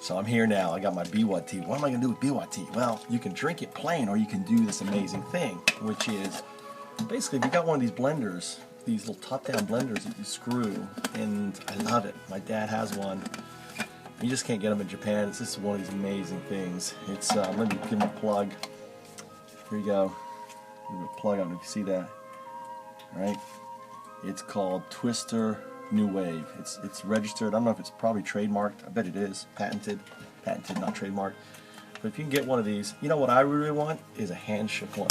So I'm here now. I got my biwa tea. What am I going to do with biwa tea? Well, you can drink it plain, or you can do this amazing thing, which is basically if you got one of these blenders, these little top-down blenders that you screw, and I love it. My dad has one. You just can't get them in Japan. It's just one of these amazing things. It's let me give him a plug. Here you go. Give him a plug. I don't know if you see that. All right. It's called Twister New Wave. It's registered. I don't know if it's probably trademarked. I bet it is. Patented, not trademarked. But if you can get one of these, you know what I really want is a handshook one,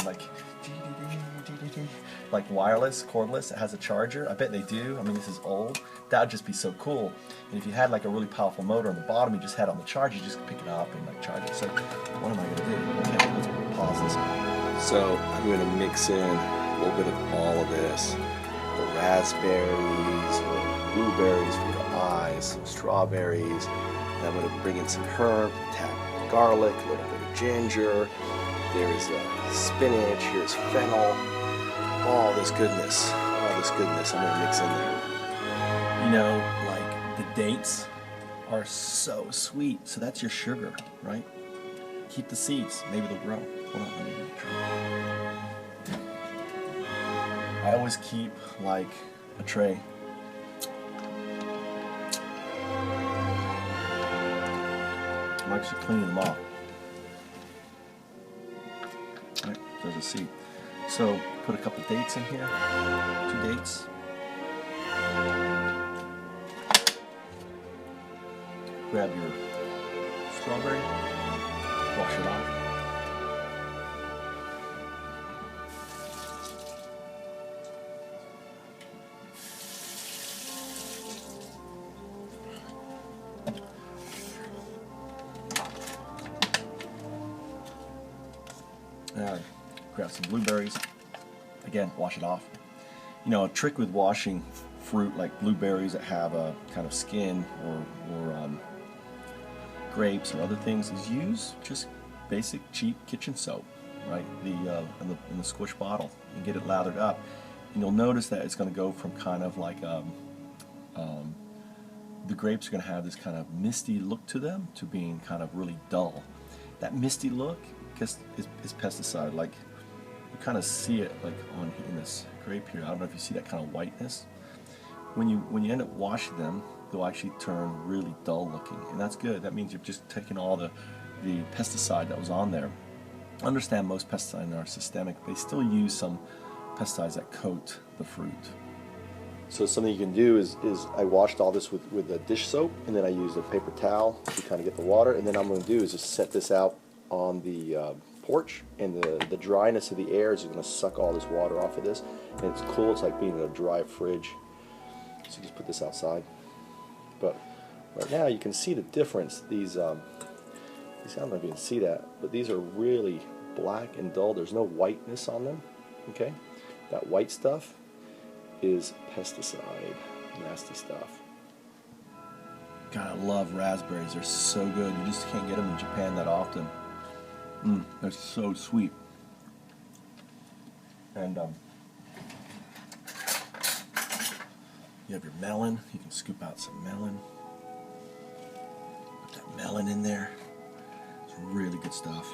like wireless, cordless. It has a charger. I bet they do. I mean, this is old. That would just be so cool. And if you had like a really powerful motor on the bottom, you just had on the charger, you just pick it up and like charge it. So what am I going to do? Okay, let's pause this. So I'm going to mix in a little bit of all of this. The raspberries, blueberries for your eyes, some strawberries. And I'm going to bring in some herb, tap garlic, a little bit of ginger. There's spinach, here's fennel. All this goodness I'm going to mix in there. You know, like the dates are so sweet, so that's your sugar, right? Keep the seeds, maybe they'll grow. Hold on, let me try. I always keep like a tray. I'm actually cleaning them off. Right, there's a seed. So put a couple dates in here, 2 dates. Grab your strawberry, wash it off. Grab some blueberries. Again, wash it off. You know, a trick with washing fruit like blueberries that have a kind of skin or grapes or other things is use just basic cheap kitchen soap, right? In the squish bottle, and get it lathered up. And you'll notice that it's going to go from kind of like the grapes are going to have this kind of misty look to them to being kind of really dull. That misty look is pesticide. Like you kind of see it like in this grape here. I don't know if you see that kind of whiteness. When you end up washing them, they'll actually turn really dull looking, and that's good. That means you've just taken all the pesticide that was on there. Understand most pesticides are systemic. They still use some pesticides that coat the fruit. So something you can do is I washed all this with a dish soap, and then I used a paper towel to kind of get the water, and then I'm going to do is just set this out on the porch, and the dryness of the air is going to suck all this water off of this, and it's cool. It's like being in a dry fridge. So just put this outside. But right now you can see the difference. These I don't know if you can see that, but these are really black and dull. There's no whiteness on them. Okay, that white stuff is pesticide, nasty stuff. God, I love raspberries. They're so good. You just can't get them in Japan that often. They're so sweet. And you have your melon. You can scoop out some melon. Put that melon in there. It's really good stuff.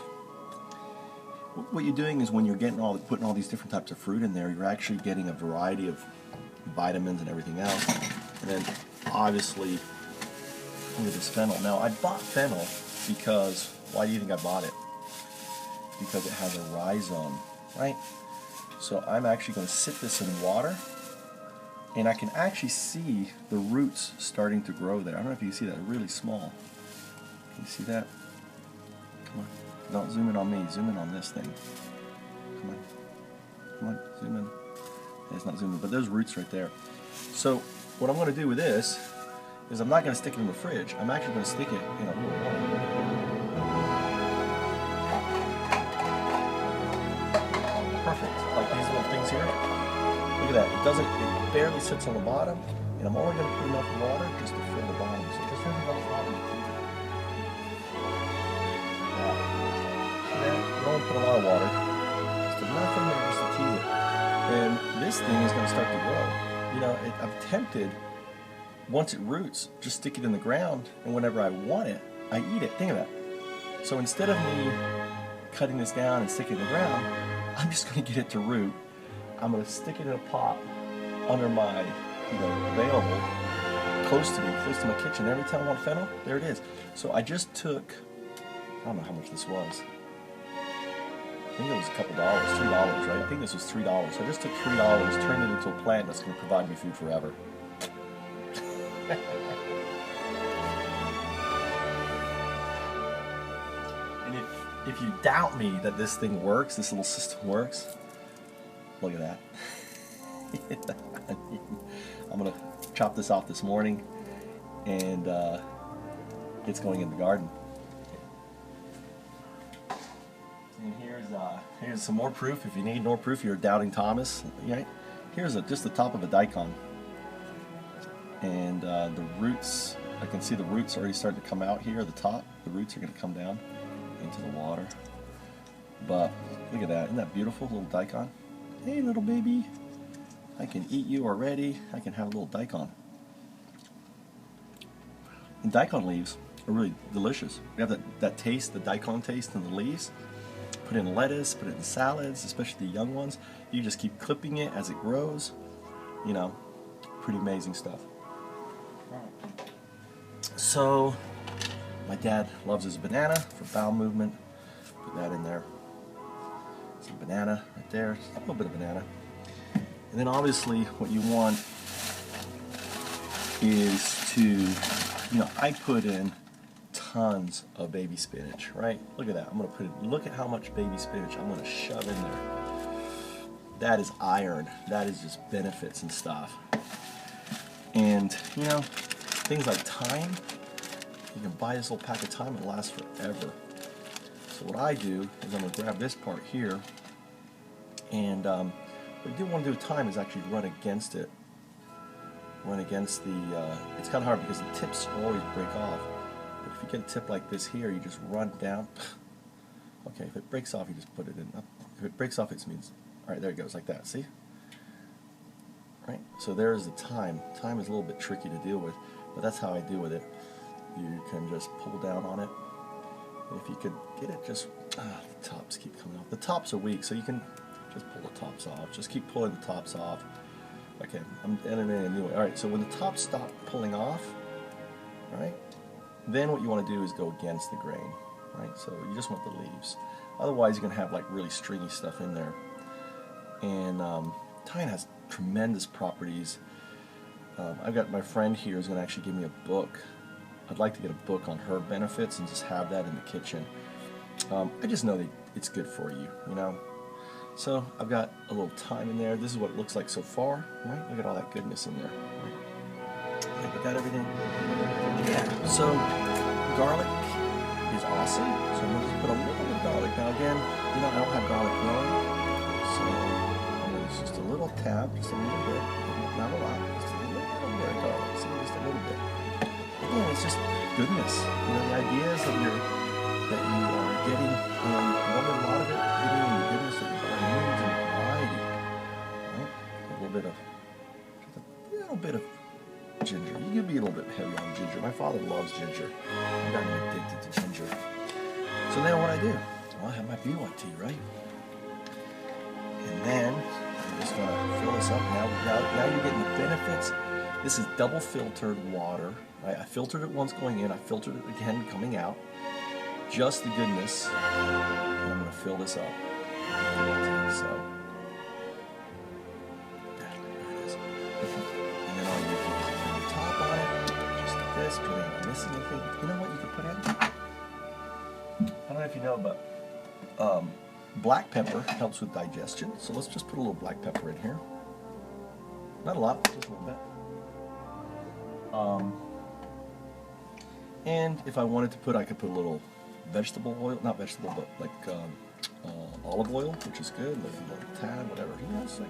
What you're doing is when you're getting putting all these different types of fruit in there, you're actually getting a variety of vitamins and everything else. And then obviously, look at this fennel. Now I bought fennel because, why do you think I bought it? Because it has a rhizome, right? So I'm actually going to sit this in water, and I can actually see the roots starting to grow there. I don't know if you can see that. They're really small. Can you see that? Come on. Don't zoom in on me. Zoom in on this thing. Come on. Come on. Zoom in. It's not zooming, but there's roots right there. So what I'm going to do with this is I'm not going to stick it in the fridge. I'm actually going to stick it in a little water. Perfect. Like these little things here. Look at that. It barely sits on the bottom, and I'm only going to put enough water just to fill the bottom. So just enough water. You don't put a lot of water. Just enough in there just to tease it. And this thing is going to start to grow. You know, I'm tempted, once it roots, just stick it in the ground, and whenever I want it, I eat it. Think of that. So instead of me cutting this down and sticking it in the ground, I'm just going to get it to root. I'm going to stick it in a pot under my, available, close to me, close to my kitchen. Every time I want fennel, there it is. So I just took, I don't know how much this was. I think it was a couple dollars, $3, right? I think this was $3. So I just took $3, turned it into a plant that's going to provide me food forever. And if you doubt me that this thing works, this little system works, look at that. I'm going to chop this off this morning, and it's going in the garden. And here's some more proof. If you need more proof, you're doubting Thomas. Right? Here's just the top of a daikon, and the roots. I can see the roots already starting to come out here. The top, the roots are going to come down into the water. But look at that! Isn't that beautiful, little daikon? Hey, little baby! I can eat you already. I can have a little daikon. And daikon leaves are really delicious. We have that taste, the daikon taste in the leaves. Put it in lettuce, put it in salads, especially the young ones. You just keep clipping it as it grows. Pretty amazing stuff. So, my dad loves his banana for bowel movement. Put that in there. Some banana right there, just a little bit of banana. And then obviously what you want is to, I put in tons of baby spinach, right? Look at that. I'm going to look at how much baby spinach I'm going to shove in there. That is iron. That is just benefits and stuff. And, things like thyme, you can buy this little pack of thyme, it'll last forever. So what I do is I'm going to grab this part here, and what you do want to do with thyme is actually run against it. Run against the, it's kind of hard because the tips always break off. But if you get a tip like this here, you just run down. Okay, if it breaks off, you just put it in. If it breaks off, it means, all right, there it goes, like that, see? Right, so there's the thyme. Thyme is a little bit tricky to deal with, but that's how I deal with it. You can just pull down on it. And if you could get it just, the tops keep coming off. The tops are weak, so you can just pull the tops off. Just keep pulling the tops off. Okay, I'm editing a new way. All right, so when the tops stop pulling off, right, then what you want to do is go against the grain, right? So you just want the leaves. Otherwise, you're going to have like really stringy stuff in there. And thyme has tremendous properties. I've got my friend here who's going to actually give me a book. I'd like to get a book on herb benefits and just have that in the kitchen. I just know that it's good for you, So I've got a little thyme in there. This is what it looks like so far, right? Look at all that goodness in there. Right? I got everything. Yeah. So garlic is awesome. So I'm gonna just put a little bit of garlic. Now again, I don't have garlic growing, so it's just a little tab, just a little bit, not a lot, just a little bit of garlic. So just a little bit. Again, it's just goodness. The ideas that you are getting, and a lot of it, getting in the goodness that you are needs and variety. Right? A little bit of ginger. You can be a little bit heavy on ginger. My father loves ginger. I got addicted to ginger. So then what I do? Well, I have my biwa tea, right? And then I'm just going to fill this up. Now you're getting the benefits. This is double filtered water. Right? I filtered it once going in. I filtered it again coming out. Just the goodness. And I'm going to fill this up. So, there it is. And then all you do is put the top on it. Just like this. You're not missing anything. You know what you can put in? I don't know if you know, but black pepper helps with digestion. So let's just put a little black pepper in here. Not a lot, just a little bit. And if I wanted to put, I could put a little vegetable oil, not vegetable, but like olive oil, which is good, like a little tad, whatever. It's like,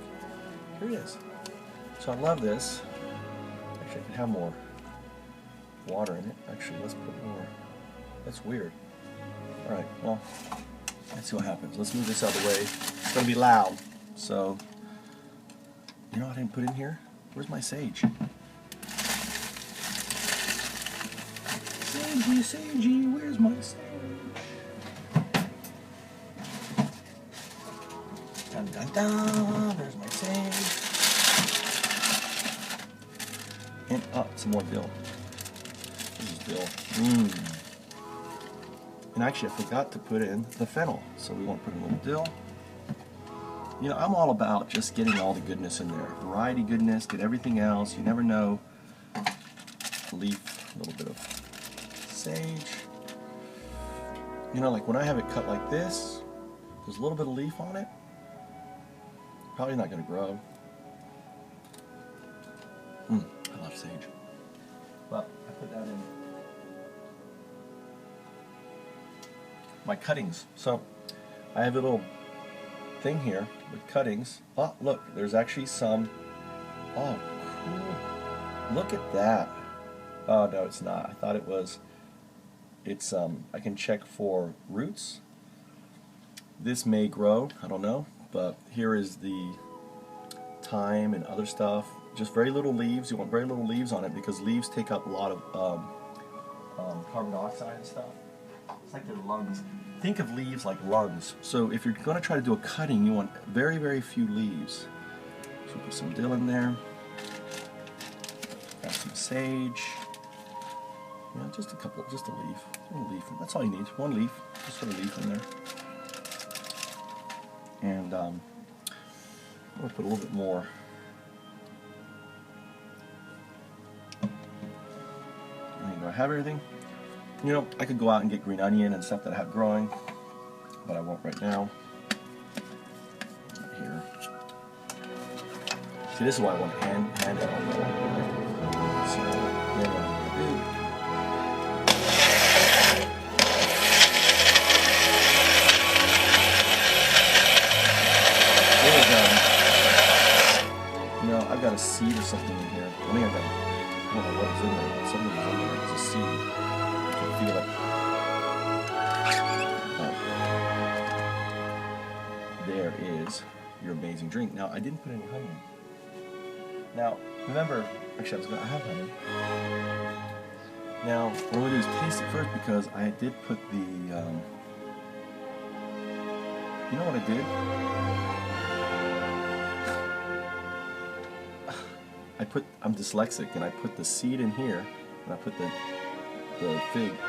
here it is. So I love this. Actually, I could have more water in it. Actually, let's put more. That's weird. All right, well, let's see what happens. Let's move this out of the way. It's going to be loud. So, you know what I didn't put in here? Where's my sage? Sage! Sagey, sagey, where's my sage? Dun dun dun, there's my sage. And some more dill. This is dill. And actually, I forgot to put in the fennel, so we want to put in a little dill. You know, I'm all about just getting all the goodness in there. Variety goodness, get everything else. You never know. Leaf, a little bit of sage. You know, like when I have it cut like this, there's a little bit of leaf on it. Probably not going to grow. I love sage. But I put that in my cuttings. So I have a little thing here with cuttings. Oh, look, there's actually some. Oh, cool. Look at that. Oh, no, it's not. I thought it was. It's, I can check for roots. This may grow, I don't know, but here is the thyme and other stuff. Just very little leaves. You want very little leaves on it because leaves take up a lot of carbon dioxide and stuff. It's like their lungs. Think of leaves like lungs. So if you're going to try to do a cutting, you want very, very few leaves. So put some dill in there. Got some sage. You know, just a couple, just a leaf. One leaf. That's all you need. One leaf. Just put a leaf in there. And I'm going to put a little bit more. Do I have everything? You know, I could go out and get green onion and stuff that I have growing, but I won't right now. Right here. See, this is why I want to hand it all over. So, then what I'm going to do. You know, I've got a seed or something in here. I think I don't know what is in there. Something is in there. It's a seed. I can feel it. Oh. There is your amazing drink. Now, I didn't put any honey in. Now, remember, actually, I have honey. Now, what I'm going to do is taste it first because I did put the, you know what I did? I'm dyslexic, and I put the seed in here, and I put the fig in the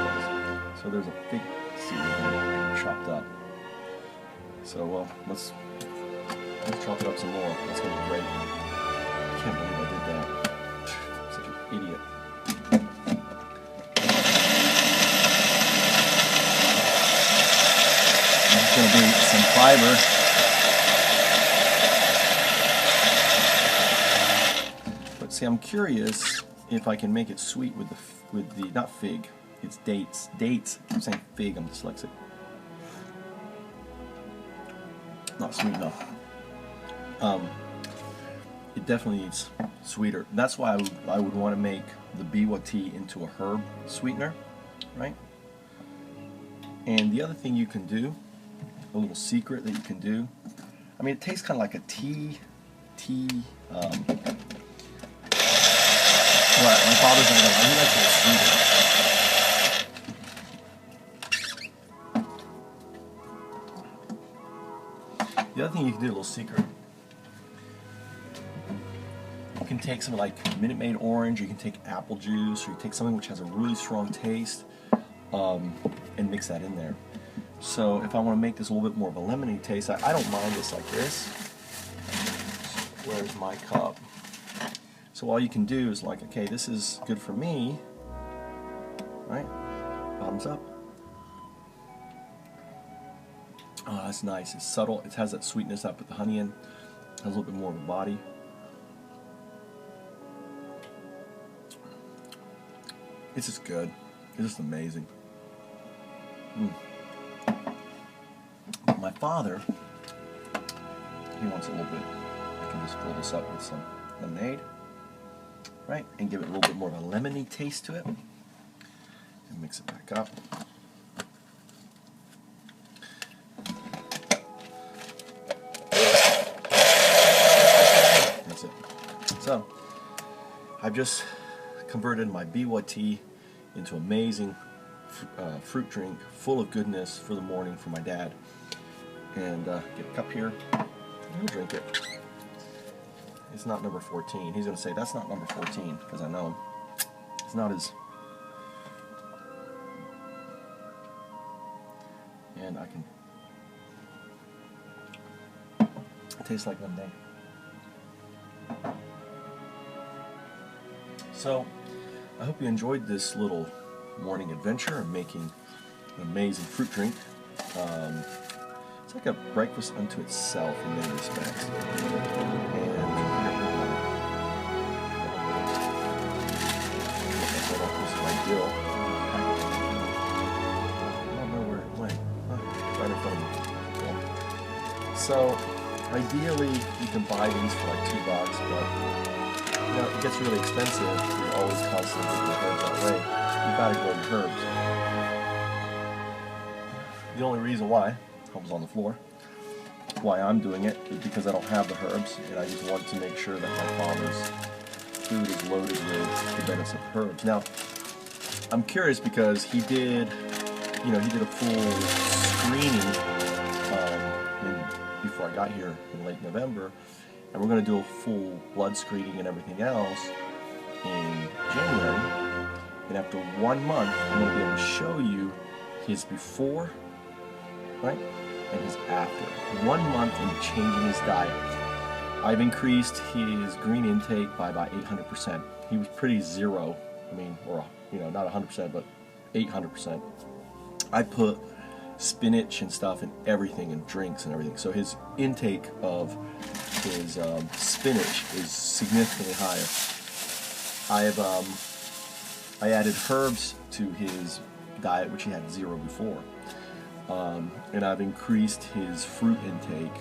place. So there's a fig seed in there, chopped up. So, well, let's chop it up some more. That's going to be great. I can't believe I did that. I'm such an idiot. There's going to be some fiber. See, I'm curious if I can make it sweet with the not fig, it's dates. Dates. I'm saying fig. I'm dyslexic. Not sweet enough. It definitely needs sweeter. And that's why I would want to make the biwa tea into a herb sweetener, right? And the other thing you can do, a little secret that you can do. I mean, it tastes kind of like a tea. Right, my father's not gonna, he likes it sweeter. The other thing you can do, a little secret, you can take something like Minute Maid orange, you can take apple juice, or you take something which has a really strong taste, and mix that in there. So if I want to make this a little bit more of a lemony taste, I don't mind this like this. Where's my cup? So all you can do is like, okay, this is good for me, right? Bottoms up. Oh, that's nice. It's subtle. It has that sweetness. I put the honey in. It has a little bit more of a body. It's just good. It's just amazing. My father, he wants a little bit. I can just fill this up with some lemonade. Right, and give it a little bit more of a lemony taste to it. And mix it back up. That's it. So, I've just converted my biwa tea into amazing fruit drink full of goodness for the morning for my dad. And get a cup here, and he'll drink it. It's not number 14. He's going to say, that's not number 14, because I know him. It's not his. And I can. It tastes like lemonade. So, I hope you enjoyed this little morning adventure of making an amazing fruit drink. It's like a breakfast unto itself in many respects. And ideal. I don't know where it went. Right in front of me. So, ideally, you can buy these for like $2, but you know, it gets really expensive. You're always constantly getting your herbs that way. You gotta grow your herbs. The only reason why, comes on the floor, why I'm doing it is because I don't have the herbs, and I just want to make sure that my father's food is loaded with the benefits of herbs. Now, I'm curious because he did, you know, he did a full screening before I got here in late November, and we're going to do a full blood screening and everything else in January. And after 1 month, I'm going to be able to show you his before, right, and his after. 1 month in changing his diet. I've increased his green intake by about 800%. He was pretty zero. I mean, or you know, not 100%, but 800%. I put spinach and stuff in everything, and drinks and everything. So his intake of his spinach is significantly higher. I added herbs to his diet, which he had zero before. And I've increased his fruit intake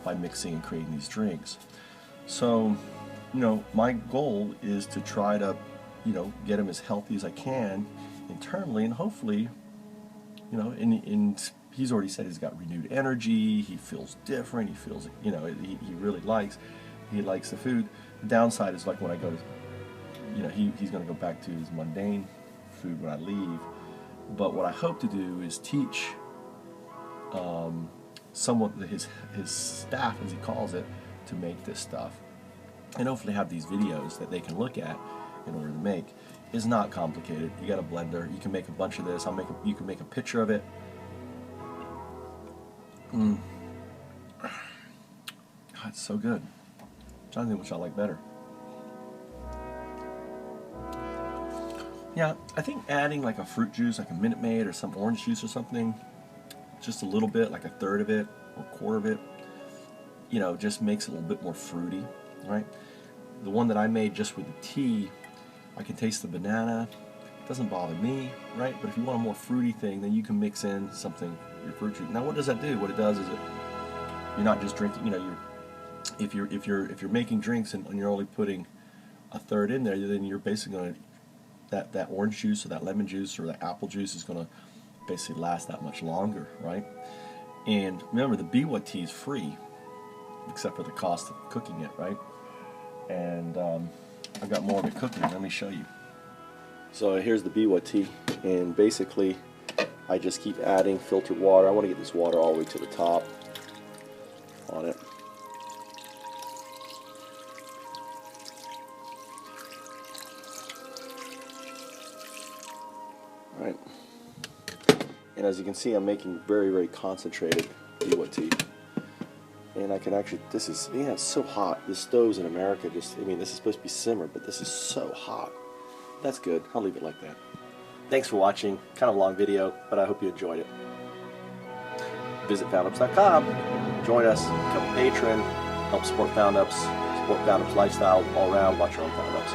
by mixing and creating these drinks. So, you know, my goal is to try to, you know, get him as healthy as I can internally, and hopefully, you know, and he's already said he's got renewed energy, he feels different, he feels, you know, he really likes the food. The downside is like when I go to, you know, he's going to go back to his mundane food when I leave. But what I hope to do is teach somewhat his staff, as he calls it, to make this stuff, and hopefully have these videos that they can look at in order to make. It's not complicated. You got a blender. You can make a bunch of this. You can make a picture of it. God, it's so good. I'm trying to think which I like better. Yeah, I think adding like a fruit juice, like a Minute Maid or some orange juice or something, just a little bit, like a third of it or a quarter of it, you know, just makes it a little bit more fruity, right? The one that I made just with the tea, I can taste the banana. It doesn't bother me, right? But if you want a more fruity thing, then you can mix in something, your fruit juice. Now, what does that do? What it does is you're not just drinking. You know, if you're making drinks and you're only putting a third in there, then you're basically going to that orange juice or that lemon juice or that apple juice is going to basically last that much longer, right? And remember, the biwa tea is free, except for the cost of cooking it, right? And I've got more of it cooking. Let me show you. So here's the biwa tea, and basically I just keep adding filtered water. I want to get this water all the way to the top on it. All right. And as you can see, I'm making very, very concentrated biwa tea. And I can actually, this is, yeah, it's so hot. The stoves in America just, I mean, this is supposed to be simmered, but this is so hot. That's good. I'll leave it like that. Thanks for watching. Kind of a long video, but I hope you enjoyed it. Visit FoundUps.com. Join us. Become a patron. Help support FoundUps. Support FoundUps lifestyle all around. Watch your own FoundUps.